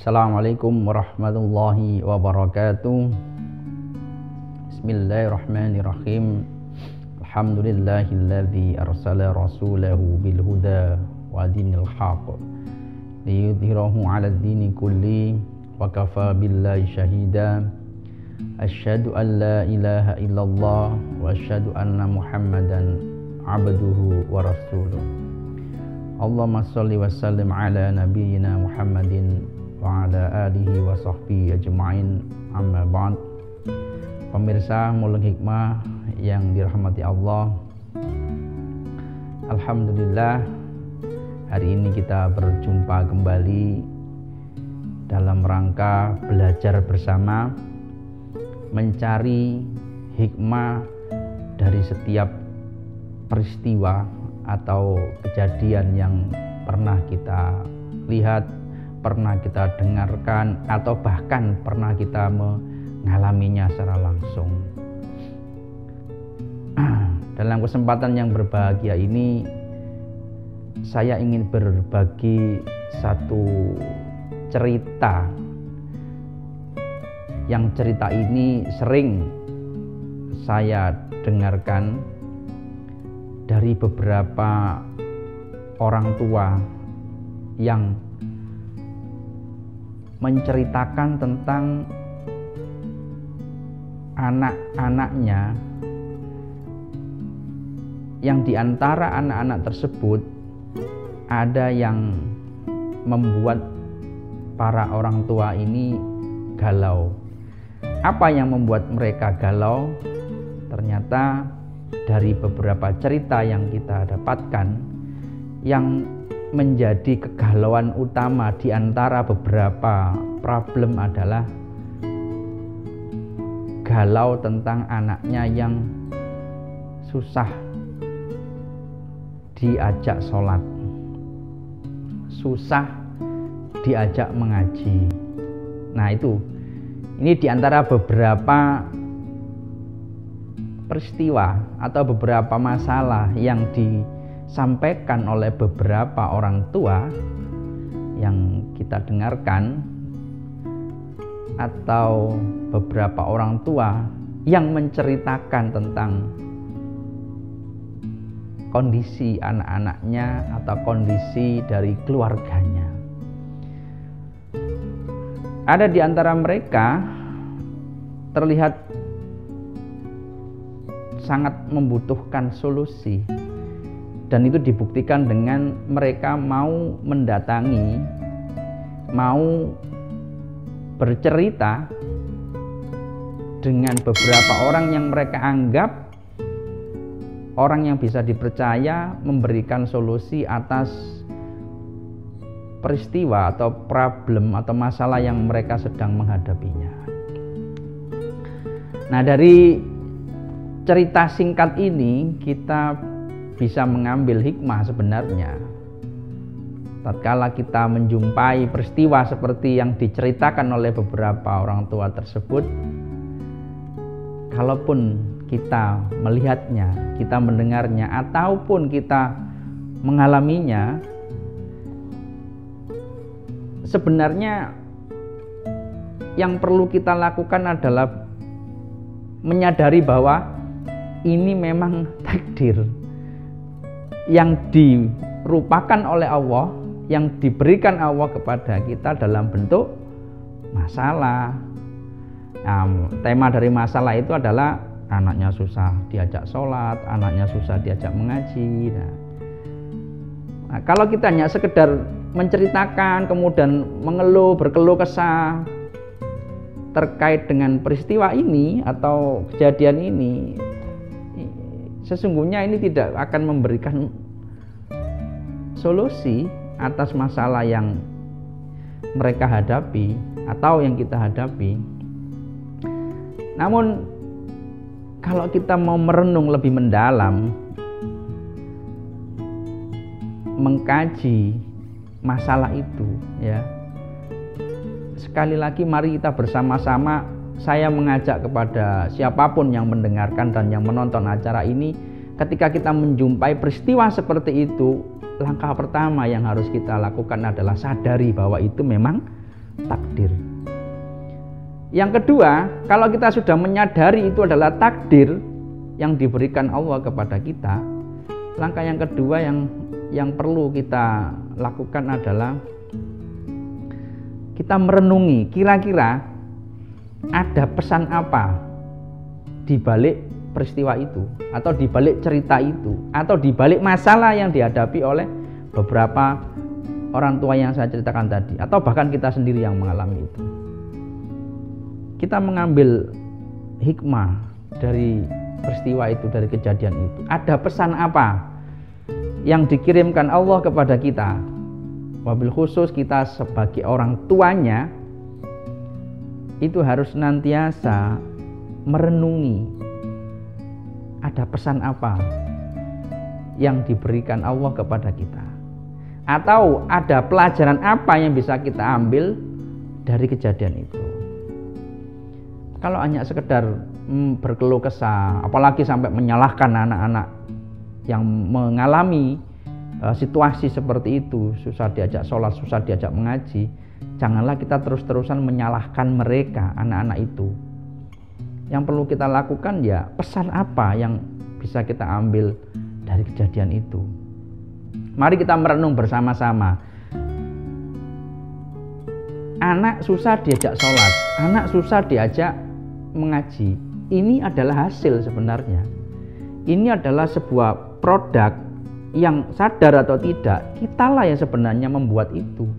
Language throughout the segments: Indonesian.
Assalamualaikum warahmatullahi wabarakatuh. Bismillahirrahmanirrahim. Alhamdulillahilladzi arsala rasulahu bil huda wa dinil haqq liyudhhirahu 'alad dini kulli wa kafa billahi shahida. Asyhadu an la ilaha illallah wa asyhadu anna Muhammadan abduhu wa rasuluh. Allahumma shalli wa sallim ala nabiyyina Muhammadin wa ala alihi wa sahbihi ajma'in, amma ba'd. Pemirsa Mulung Hikmah yang dirahmati Allah, alhamdulillah hari ini kita berjumpa kembali dalam rangka belajar bersama, mencari hikmah dari setiap peristiwa atau kejadian yang pernah kita lihat, pernah kita dengarkan, atau bahkan pernah kita mengalaminya secara langsung. Dalam kesempatan yang berbahagia ini, saya ingin berbagi satu cerita, yang cerita ini sering saya dengarkan dari beberapa orang tua yang menceritakan tentang anak-anaknya, yang diantara anak-anak tersebut ada yang membuat para orang tua ini galau. Apa yang membuat mereka galau? Ternyata dari beberapa cerita yang kita dapatkan, yang menjadi kegalauan utama di antara beberapa problem adalah galau tentang anaknya yang susah diajak sholat, susah diajak mengaji. Nah ini diantara beberapa peristiwa atau beberapa masalah yang disampaikan oleh beberapa orang tua yang kita dengarkan, atau beberapa orang tua yang menceritakan tentang kondisi anak-anaknya atau kondisi dari keluarganya. Ada di antara mereka terlihat sangat membutuhkan solusi, dan itu dibuktikan dengan mereka mau mendatangi, mau bercerita dengan beberapa orang yang mereka anggap orang yang bisa dipercaya memberikan solusi atas peristiwa atau problem atau masalah yang mereka sedang menghadapinya. Nah, dari cerita singkat ini kita bisa mengambil hikmah sebenarnya. Tatkala kita menjumpai peristiwa seperti yang diceritakan oleh beberapa orang tua tersebut, kalaupun kita melihatnya, kita mendengarnya, ataupun kita mengalaminya, sebenarnya yang perlu kita lakukan adalah menyadari bahwa ini memang takdir yang dirupakan oleh Allah, yang diberikan Allah kepada kita dalam bentuk masalah. Nah, tema dari masalah itu adalah anaknya susah diajak sholat, anaknya susah diajak mengaji. Nah, kalau kita hanya sekedar menceritakan, kemudian mengeluh, berkeluh kesah terkait dengan peristiwa ini atau kejadian ini, sesungguhnya ini tidak akan memberikan solusi atas masalah yang mereka hadapi atau yang kita hadapi. Namun kalau kita mau merenung lebih mendalam, mengkaji masalah itu, ya, sekali lagi mari kita bersama-sama, saya mengajak kepada siapapun yang mendengarkan dan yang menonton acara ini, ketika kita menjumpai peristiwa seperti itu, langkah pertama yang harus kita lakukan adalah sadari bahwa itu memang takdir. Yang kedua, kalau kita sudah menyadari itu adalah takdir yang diberikan Allah kepada kita, langkah yang kedua yang perlu kita lakukan adalah kita merenungi kira-kira ada pesan apa di balik peristiwa itu, atau di balik cerita itu, atau di balik masalah yang dihadapi oleh beberapa orang tua yang saya ceritakan tadi, atau bahkan kita sendiri yang mengalami itu. Kita mengambil hikmah dari peristiwa itu, dari kejadian itu. Ada pesan apa yang dikirimkan Allah kepada kita? Wabil khusus kita sebagai orang tuanya itu harus senantiasa merenungi ada pesan apa yang diberikan Allah kepada kita, atau ada pelajaran apa yang bisa kita ambil dari kejadian itu. Kalau hanya sekedar berkeluh kesah, apalagi sampai menyalahkan anak-anak yang mengalami situasi seperti itu, susah diajak sholat, susah diajak mengaji, janganlah kita terus-terusan menyalahkan mereka, anak-anak itu. Yang perlu kita lakukan ya, pesan apa yang bisa kita ambil dari kejadian itu. Mari kita merenung bersama-sama. Anak susah diajak sholat, anak susah diajak mengaji. Ini adalah hasil sebenarnya. Ini adalah sebuah produk yang sadar atau tidak, kitalah yang sebenarnya membuat itu.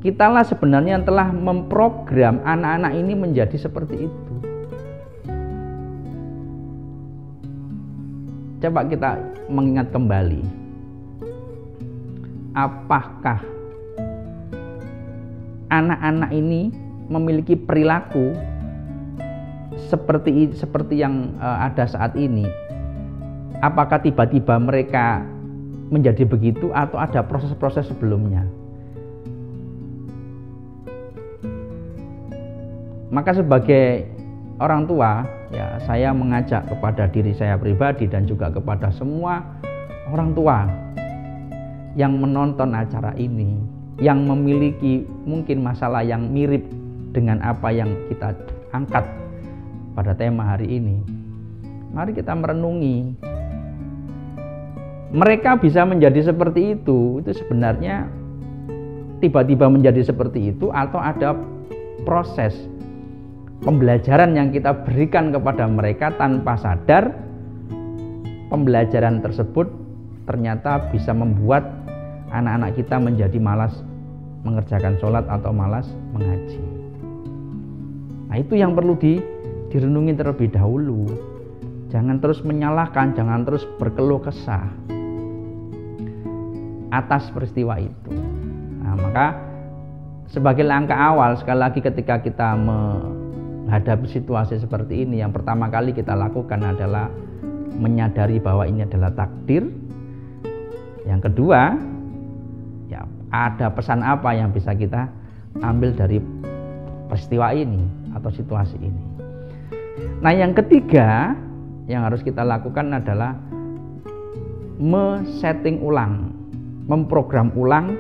Kitalah sebenarnya yang telah memprogram anak-anak ini menjadi seperti itu. Coba kita mengingat kembali, apakah anak-anak ini memiliki perilaku seperti yang ada saat ini? Apakah tiba-tiba mereka menjadi begitu atau ada proses-proses sebelumnya? Maka sebagai orang tua, ya, saya mengajak kepada diri saya pribadi dan juga kepada semua orang tua yang menonton acara ini, yang memiliki mungkin masalah yang mirip dengan apa yang kita angkat pada tema hari ini. Mari kita merenungi. Mereka bisa menjadi seperti itu sebenarnya tiba-tiba menjadi seperti itu, atau ada proses pembelajaran yang kita berikan kepada mereka tanpa sadar. Pembelajaran tersebut ternyata bisa membuat anak-anak kita menjadi malas mengerjakan sholat atau malas mengaji. Nah, itu yang perlu direnungi terlebih dahulu. Jangan terus menyalahkan, jangan terus berkeluh kesah atas peristiwa itu. Nah, maka sebagai langkah awal, sekali lagi ketika kita menghadapi situasi seperti ini, yang pertama kali kita lakukan adalah menyadari bahwa ini adalah takdir. Yang kedua, ya, ada pesan apa yang bisa kita ambil dari peristiwa ini atau situasi ini. Nah, yang ketiga yang harus kita lakukan adalah men-setting ulang, memprogram ulang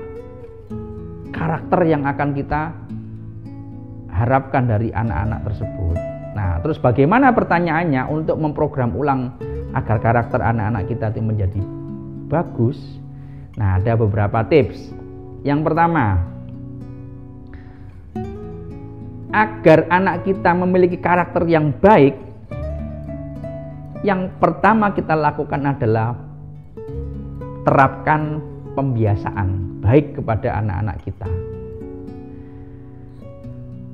karakter yang akan kita harapkan dari anak-anak tersebut. Nah, terus bagaimana pertanyaannya untuk memprogram ulang agar karakter anak-anak kita itu menjadi bagus? Nah, ada beberapa tips. Yang pertama, agar anak kita memiliki karakter yang baik, yang pertama kita lakukan adalah terapkan pembiasaan baik kepada anak-anak kita.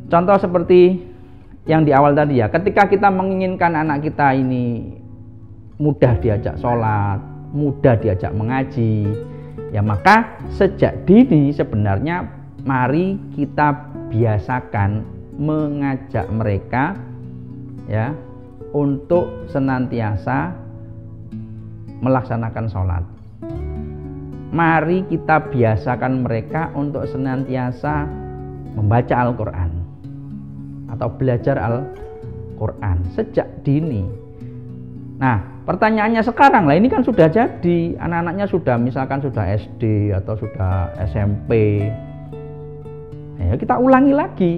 Contoh seperti yang di awal tadi, ya, ketika kita menginginkan anak kita ini mudah diajak sholat, mudah diajak mengaji, ya, maka sejak dini sebenarnya mari kita biasakan mengajak mereka, ya, untuk senantiasa melaksanakan sholat. Mari kita biasakan mereka untuk senantiasa membaca Al-Quran atau belajar Al-Quran sejak dini. Nah, pertanyaannya sekarang, lah ini kan sudah jadi, anak-anaknya sudah misalkan sudah SD atau sudah SMP, ya kita ulangi lagi.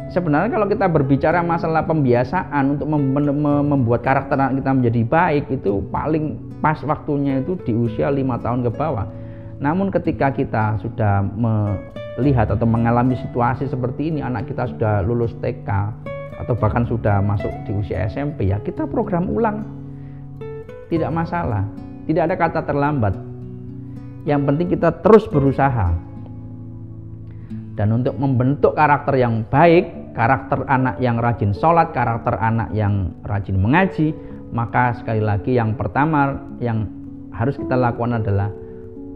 Sebenarnya kalau kita berbicara masalah pembiasaan untuk membuat karakter anak kita menjadi baik, itu paling pas waktunya itu di usia 5 tahun ke bawah. Namun ketika kita sudah melihat atau mengalami situasi seperti ini, anak kita sudah lulus TK atau bahkan sudah masuk di usia SMP, ya kita program ulang, tidak masalah, tidak ada kata terlambat. Yang penting kita terus berusaha. Dan untuk membentuk karakter yang baik, karakter anak yang rajin sholat, karakter anak yang rajin mengaji, maka sekali lagi yang pertama yang harus kita lakukan adalah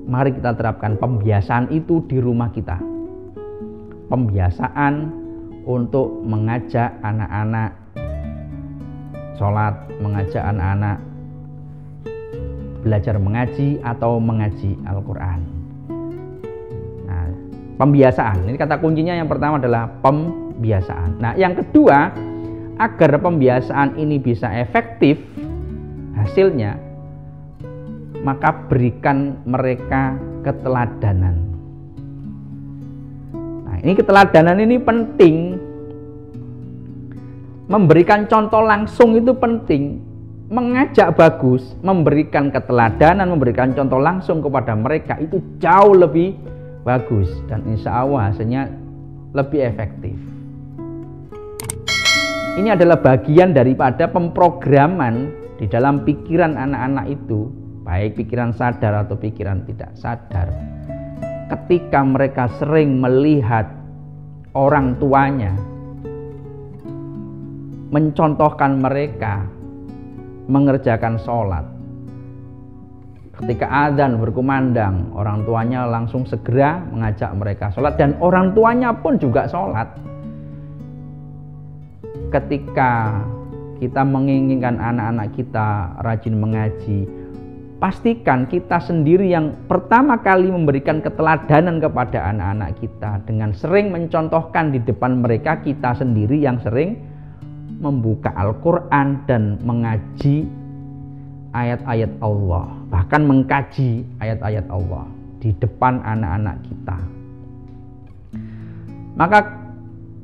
mari kita terapkan pembiasaan itu di rumah kita. Pembiasaan untuk mengajak anak-anak sholat, mengajak anak-anak belajar mengaji atau mengaji Al-Quran. Pembiasaan, ini kata kuncinya yang pertama adalah pembiasaan. Nah, yang kedua, agar pembiasaan ini bisa efektif hasilnya, maka berikan mereka keteladanan. Nah, ini keteladanan ini penting. Memberikan contoh langsung itu penting. Mengajak bagus, memberikan keteladanan, memberikan contoh langsung kepada mereka itu jauh lebih bagus dan insya Allah hasilnya lebih efektif. Ini adalah bagian daripada pemrograman di dalam pikiran anak-anak itu, baik pikiran sadar atau pikiran tidak sadar. Ketika mereka sering melihat orang tuanya mencontohkan mereka mengerjakan sholat, ketika adzan berkumandang, orang tuanya langsung segera mengajak mereka sholat dan orang tuanya pun juga sholat. Ketika kita menginginkan anak-anak kita rajin mengaji, pastikan kita sendiri yang pertama kali memberikan keteladanan kepada anak-anak kita dengan sering mencontohkan di depan mereka, kita sendiri yang sering membuka Al-Quran dan mengaji ayat-ayat Allah, bahkan mengkaji ayat-ayat Allah di depan anak-anak kita. Maka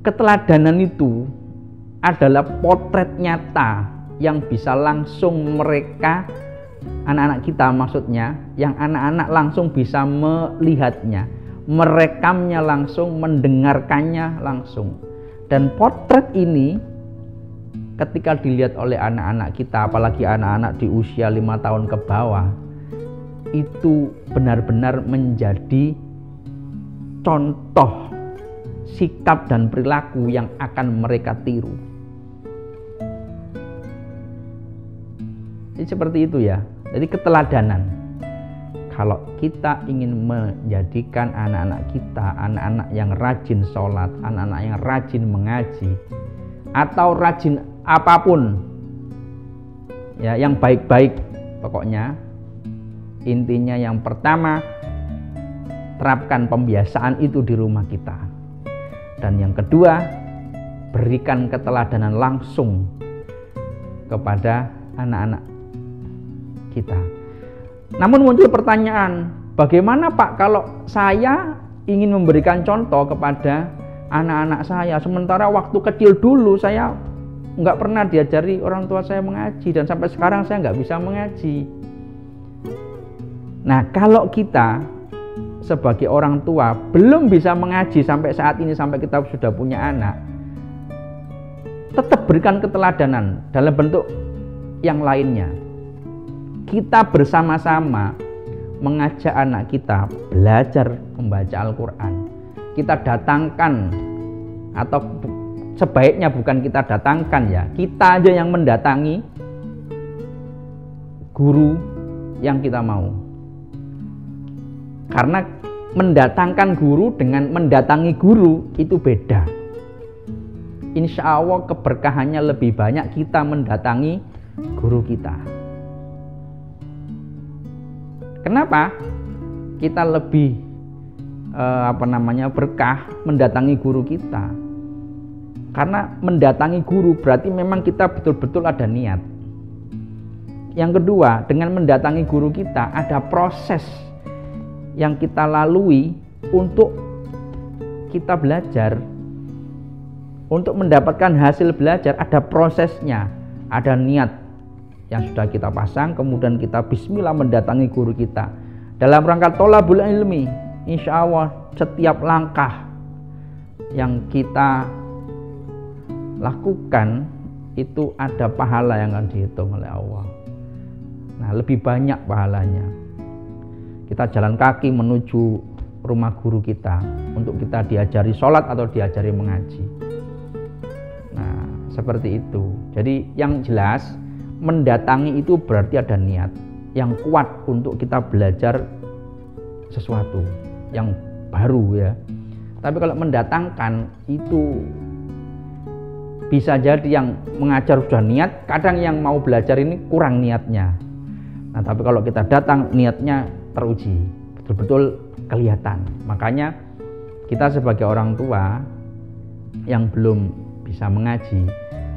keteladanan itu adalah potret nyata yang bisa langsung mereka, anak-anak kita maksudnya, yang anak-anak langsung bisa melihatnya, merekamnya langsung, mendengarkannya langsung. Dan potret ini ketika dilihat oleh anak-anak kita, apalagi anak-anak di usia 5 tahun ke bawah, itu benar-benar menjadi contoh sikap dan perilaku yang akan mereka tiru. Jadi seperti itu ya. Jadi keteladanan. Kalau kita ingin menjadikan anak-anak kita anak-anak yang rajin sholat, anak-anak yang rajin mengaji, atau rajin apapun ya, yang baik-baik pokoknya, intinya yang pertama terapkan pembiasaan itu di rumah kita, dan yang kedua berikan keteladanan langsung kepada anak-anak kita. Namun muncul pertanyaan, bagaimana Pak kalau saya ingin memberikan contoh kepada anak-anak saya, sementara waktu kecil dulu saya nggak pernah diajari orang tua saya mengaji dan sampai sekarang saya nggak bisa mengaji. Nah, kalau kita sebagai orang tua belum bisa mengaji sampai saat ini, sampai kita sudah punya anak, tetap berikan keteladanan dalam bentuk yang lainnya. Kita bersama-sama mengajak anak kita belajar membaca Al-Quran. Kita datangkan, atau sebaiknya bukan kita datangkan ya, kita aja yang mendatangi guru yang kita mau. Karena mendatangkan guru dengan mendatangi guru itu beda. Insya Allah keberkahannya lebih banyak kita mendatangi guru kita. Kenapa? Kita lebih berkah mendatangi guru kita. Karena mendatangi guru berarti memang kita betul-betul ada niat. Yang kedua, dengan mendatangi guru kita ada proses yang kita lalui untuk kita belajar, untuk mendapatkan hasil belajar ada prosesnya, ada niat yang sudah kita pasang, kemudian kita bismillah mendatangi guru kita dalam rangka thalabul ilmi. Insya Allah setiap langkah yang kita lakukan itu ada pahala yang akan dihitung oleh Allah. Nah, lebih banyak pahalanya. Kita jalan kaki menuju rumah guru kita untuk kita diajari sholat atau diajari mengaji. Nah, seperti itu. Jadi yang jelas mendatangi itu berarti ada niat yang kuat untuk kita belajar sesuatu yang baru ya. Tapi kalau mendatangkan itu bisa jadi yang mengajar sudah niat, kadang yang mau belajar ini kurang niatnya. Nah, tapi kalau kita datang niatnya teruji, betul-betul kelihatan. Makanya kita sebagai orang tua yang belum bisa mengaji,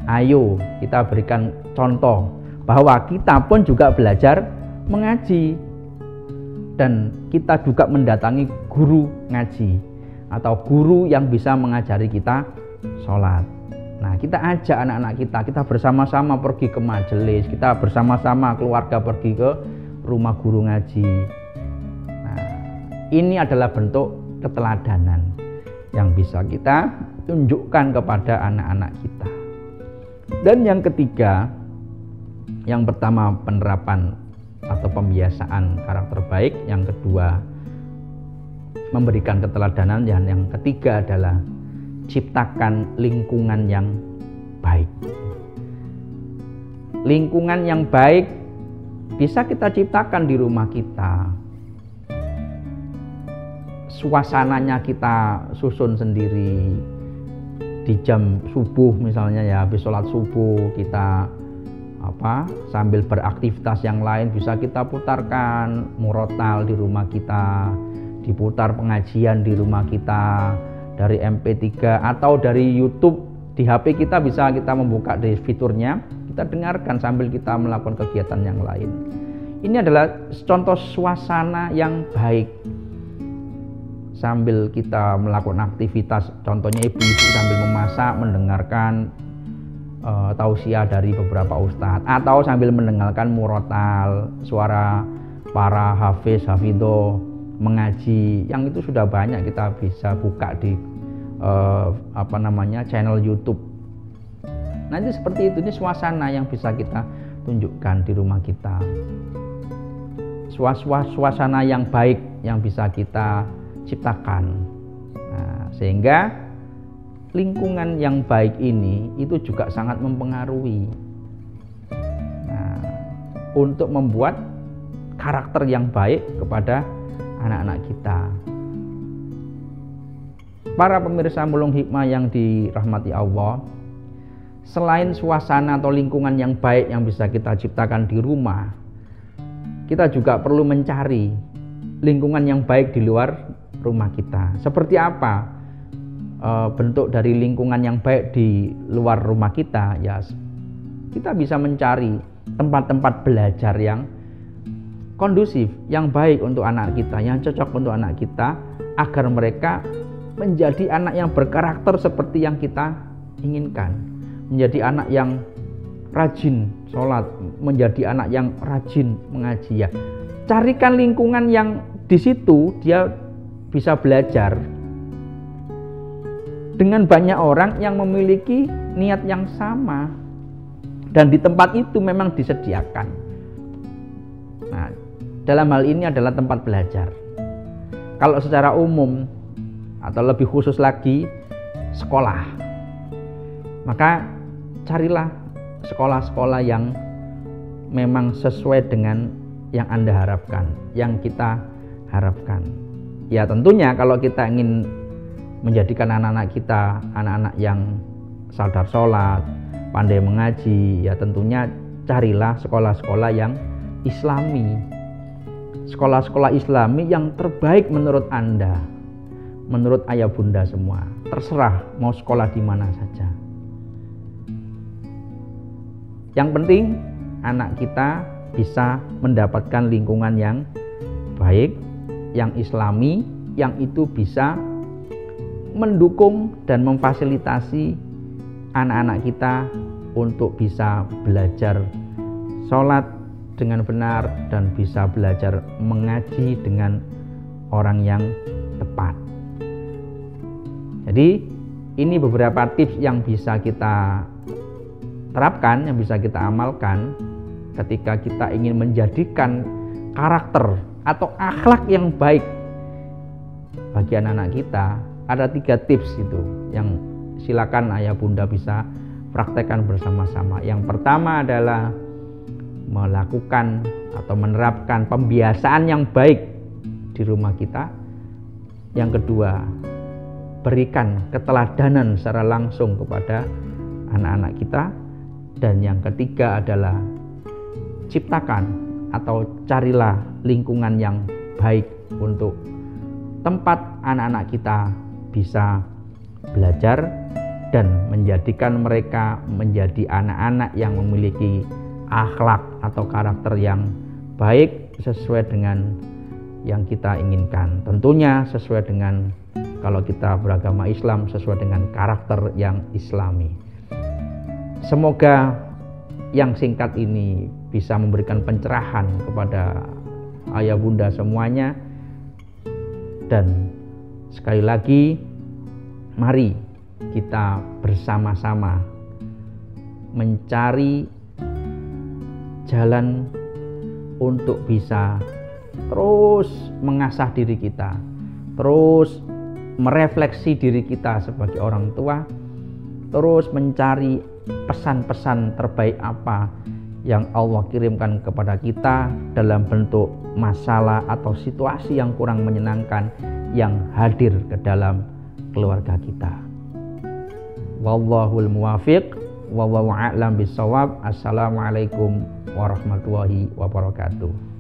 ayo kita berikan contoh bahwa kita pun juga belajar mengaji dan kita juga mendatangi guru ngaji atau guru yang bisa mengajari kita sholat. Nah, kita ajak anak-anak kita bersama-sama pergi ke majelis, kita bersama-sama keluarga pergi ke rumah guru ngaji. Nah, ini adalah bentuk keteladanan yang bisa kita tunjukkan kepada anak-anak kita. Dan yang ketiga, yang pertama penerapan atau pembiasaan karakter baik, yang kedua memberikan keteladanan, dan yang ketiga adalah ciptakan lingkungan yang baik. Lingkungan yang baik bisa kita ciptakan di rumah kita. Suasananya kita susun sendiri. Di jam subuh misalnya ya, habis sholat subuh kita sambil beraktivitas yang lain bisa kita putarkan murotal di rumah kita, diputar pengajian di rumah kita dari MP3 atau dari YouTube. Di HP kita bisa kita membuka dari fiturnya, kita dengarkan sambil kita melakukan kegiatan yang lain. Ini adalah contoh suasana yang baik sambil kita melakukan aktivitas, contohnya ibu-ibu sambil memasak mendengarkan tausiah dari beberapa ustadz, atau sambil mendengarkan murotal, suara para hafiz hafidho mengaji, yang itu sudah banyak kita bisa buka di channel YouTube. Nanti seperti itu, ini suasana yang bisa kita tunjukkan di rumah kita, suasana yang baik yang bisa kita ciptakan. Nah, sehingga lingkungan yang baik ini itu juga sangat mempengaruhi untuk membuat karakter yang baik kepada anak-anak kita. Para pemirsa Mulung Hikmah yang dirahmati Allah, selain suasana atau lingkungan yang baik yang bisa kita ciptakan di rumah, kita juga perlu mencari lingkungan yang baik di luar rumah kita. Seperti apa bentuk dari lingkungan yang baik di luar rumah kita? Ya, kita bisa mencari tempat-tempat belajar yang kondusif, yang baik untuk anak kita, yang cocok untuk anak kita, agar mereka menjadi anak yang berkarakter seperti yang kita inginkan, menjadi anak yang rajin sholat, menjadi anak yang rajin mengaji. Ya, carikan lingkungan yang di situ dia bisa belajar dengan banyak orang yang memiliki niat yang sama, dan di tempat itu memang disediakan. Nah, dalam hal ini adalah tempat belajar. Kalau secara umum atau lebih khusus lagi sekolah, maka carilah sekolah-sekolah yang memang sesuai dengan yang Anda harapkan, yang kita harapkan. Ya, tentunya kalau kita ingin menjadikan anak-anak kita anak-anak yang sadar sholat, pandai mengaji, ya tentunya carilah sekolah-sekolah yang Islami, sekolah-sekolah Islami yang terbaik menurut Anda, menurut ayah bunda semua. Terserah mau sekolah di mana saja. Yang penting anak kita bisa mendapatkan lingkungan yang baik, yang Islami, yang itu bisa mendukung dan memfasilitasi anak-anak kita untuk bisa belajar sholat dengan benar dan bisa belajar mengaji dengan orang yang tepat. Jadi ini beberapa tips yang bisa kita terapkan, yang bisa kita amalkan ketika kita ingin menjadikan karakter atau akhlak yang baik bagi anak-anak kita. Ada 3 tips itu yang silakan ayah bunda bisa praktekkan bersama-sama. Yang pertama adalah melakukan atau menerapkan pembiasaan yang baik di rumah kita. Yang kedua, berikan keteladanan secara langsung kepada anak-anak kita. Dan yang ketiga adalah ciptakan atau carilah lingkungan yang baik untuk tempat anak-anak kita bisa belajar dan menjadikan mereka menjadi anak-anak yang memiliki akhlak atau karakter yang baik sesuai dengan yang kita inginkan. Tentunya sesuai dengan, kalau kita beragama Islam, sesuai dengan karakter yang Islami. Semoga yang singkat ini bisa memberikan pencerahan kepada ayah bunda semuanya. Dan sekali lagi, mari kita bersama-sama mencari jalan untuk bisa terus mengasah diri kita, terus merefleksi diri kita sebagai orang tua, terus mencari pesan-pesan terbaik apa yang Allah kirimkan kepada kita dalam bentuk masalah atau situasi yang kurang menyenangkan yang hadir ke dalam keluarga kita. Wallahul muwafiq, wallahu a'lam bishawab. Assalamualaikum warahmatullahi wabarakatuh.